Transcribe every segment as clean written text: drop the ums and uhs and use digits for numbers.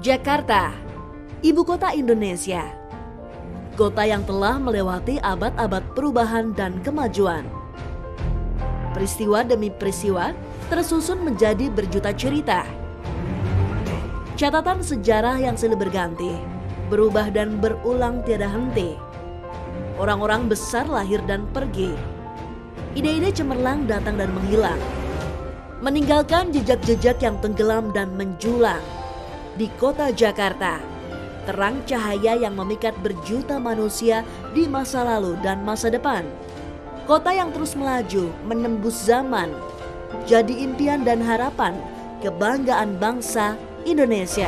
Jakarta, ibu kota Indonesia. Kota yang telah melewati abad-abad perubahan dan kemajuan. Peristiwa demi peristiwa tersusun menjadi berjuta cerita. Catatan sejarah yang silih berganti, berubah dan berulang tiada henti. Orang-orang besar lahir dan pergi. Ide-ide cemerlang datang dan menghilang, meninggalkan jejak-jejak yang tenggelam dan menjulang. Di kota Jakarta, terang cahaya yang memikat berjuta manusia di masa lalu dan masa depan. Kota yang terus melaju, menembus zaman, jadi impian dan harapan, kebanggaan bangsa Indonesia.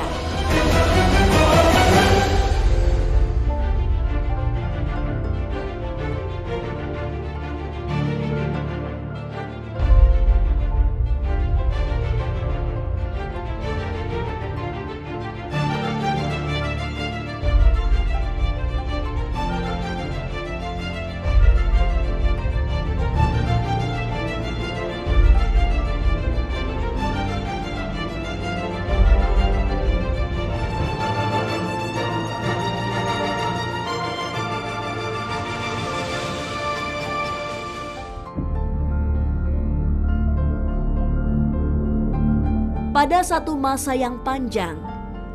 Pada satu masa yang panjang,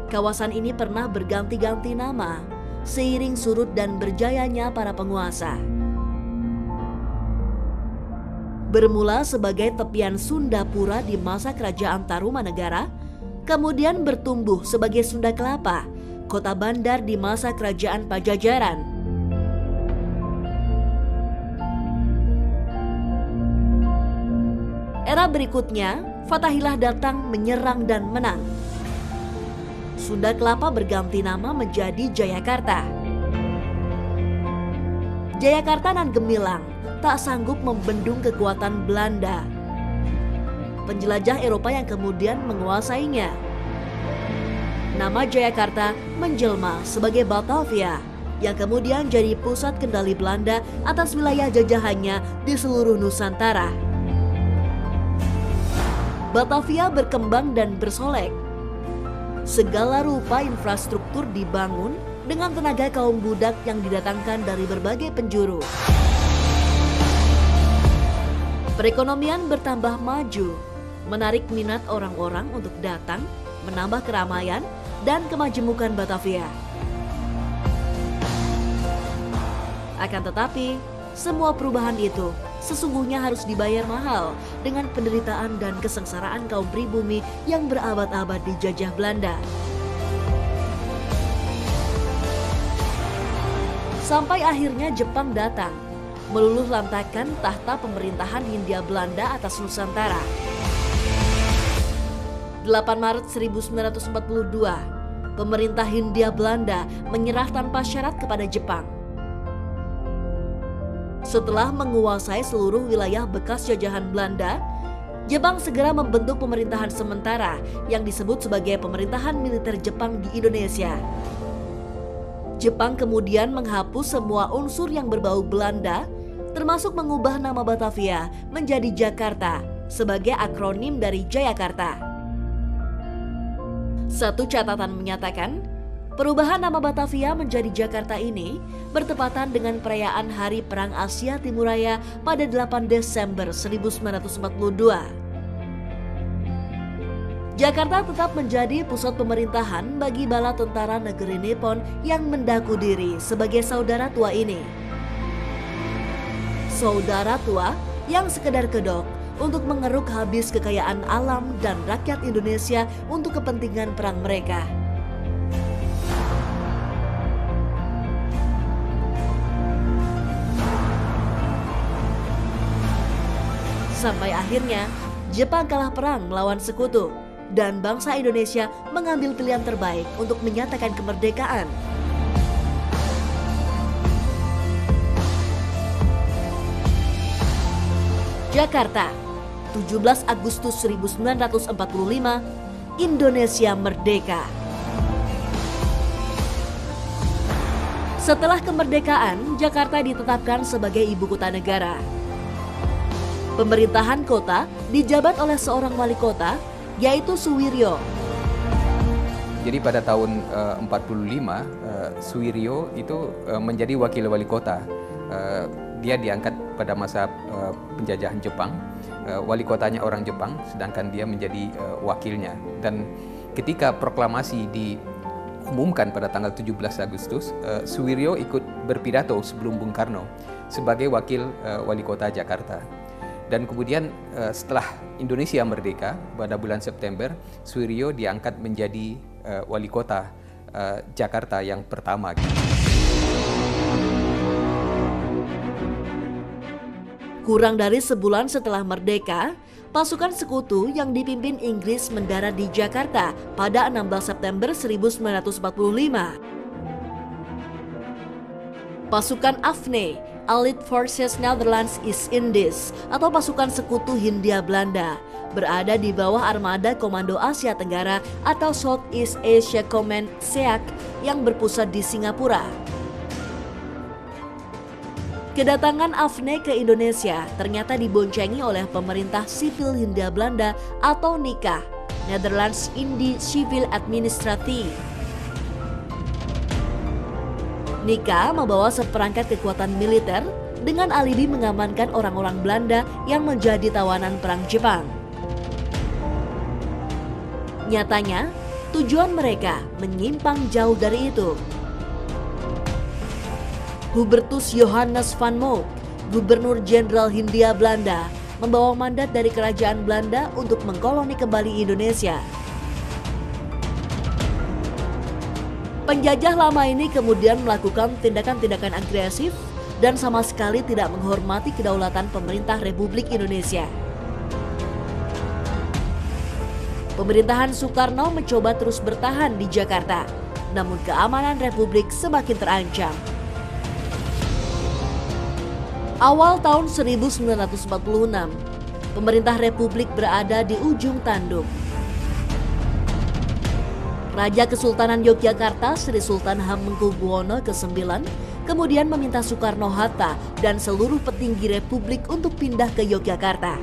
kawasan ini pernah berganti-ganti nama seiring surut dan berjayanya para penguasa. Bermula sebagai tepian Sundapura di masa kerajaan Tarumanegara, kemudian bertumbuh sebagai Sunda Kelapa, kota bandar di masa kerajaan Pajajaran. Era berikutnya, Fathahilah datang menyerang dan menang. Sunda Kelapa berganti nama menjadi Jayakarta. Jayakarta nan gemilang tak sanggup membendung kekuatan Belanda, penjelajah Eropa yang kemudian menguasainya. Nama Jayakarta menjelma sebagai Batavia yang kemudian jadi pusat kendali Belanda atas wilayah jajahannya di seluruh Nusantara. Batavia berkembang dan bersolek. Segala rupa infrastruktur dibangun dengan tenaga kaum budak yang didatangkan dari berbagai penjuru. Perekonomian bertambah maju, menarik minat orang-orang untuk datang, menambah keramaian dan kemajemukan Batavia. Akan tetapi, semua perubahan itu sesungguhnya harus dibayar mahal dengan penderitaan dan kesengsaraan kaum pribumi yang berabad-abad dijajah Belanda. Sampai akhirnya Jepang datang, meluluh lantakan tahta pemerintahan Hindia Belanda atas Nusantara. 8 Maret 1942, pemerintah Hindia Belanda menyerah tanpa syarat kepada Jepang. Setelah menguasai seluruh wilayah bekas jajahan Belanda, Jepang segera membentuk pemerintahan sementara yang disebut sebagai pemerintahan militer Jepang di Indonesia. Jepang kemudian menghapus semua unsur yang berbau Belanda, termasuk mengubah nama Batavia menjadi Jakarta sebagai akronim dari Jayakarta. Satu catatan menyatakan, perubahan nama Batavia menjadi Jakarta ini bertepatan dengan perayaan Hari Perang Asia Timuraya pada 8 Desember 1942. Jakarta tetap menjadi pusat pemerintahan bagi bala tentara negeri Nippon yang mendaku diri sebagai saudara tua ini. Saudara tua yang sekedar kedok untuk mengeruk habis kekayaan alam dan rakyat Indonesia untuk kepentingan perang mereka. Sampai akhirnya Jepang kalah perang melawan sekutu dan bangsa Indonesia mengambil pilihan terbaik untuk menyatakan kemerdekaan. Jakarta, 17 Agustus 1945, Indonesia merdeka. Setelah kemerdekaan, Jakarta ditetapkan sebagai ibu kota negara. Pemerintahan kota dijabat oleh seorang wali kota, yaitu Suwiryo. Jadi pada tahun 45 Suwiryo itu menjadi wakil wali kota. Dia diangkat pada masa penjajahan Jepang. Wali kotanya orang Jepang, sedangkan dia menjadi wakilnya. Dan ketika proklamasi diumumkan pada tanggal 17 Agustus, Suwiryo ikut berpidato sebelum Bung Karno sebagai wakil wali kota Jakarta. Dan kemudian setelah Indonesia merdeka pada bulan September, Suwiryo diangkat menjadi wali kota Jakarta yang pertama. Kurang dari sebulan setelah merdeka, pasukan sekutu yang dipimpin Inggris mendarat di Jakarta pada 16 September 1945. Pasukan AFNE, Allied Forces Netherlands East Indies, atau pasukan sekutu Hindia Belanda, berada di bawah armada Komando Asia Tenggara atau Southeast Asia Command SEAC yang berpusat di Singapura. Kedatangan AFNE ke Indonesia ternyata diboncengi oleh pemerintah sipil Hindia Belanda atau NICA, Netherlands Indie Civil Administratie. NICA membawa seperangkat kekuatan militer dengan alibi mengamankan orang-orang Belanda yang menjadi tawanan perang Jepang. Nyatanya, tujuan mereka menyimpang jauh dari itu. Hubertus Johannes van Mook, Gubernur Jenderal Hindia Belanda, membawa mandat dari Kerajaan Belanda untuk mengkoloni kembali Indonesia. Penjajah lama ini kemudian melakukan tindakan-tindakan agresif dan sama sekali tidak menghormati kedaulatan pemerintah Republik Indonesia. Pemerintahan Soekarno mencoba terus bertahan di Jakarta, namun keamanan Republik semakin terancam. Awal tahun 1946, pemerintah Republik berada di ujung tanduk. Raja Kesultanan Yogyakarta Sri Sultan Hamengkubuwono ke-9 kemudian meminta Soekarno-Hatta dan seluruh petinggi Republik untuk pindah ke Yogyakarta.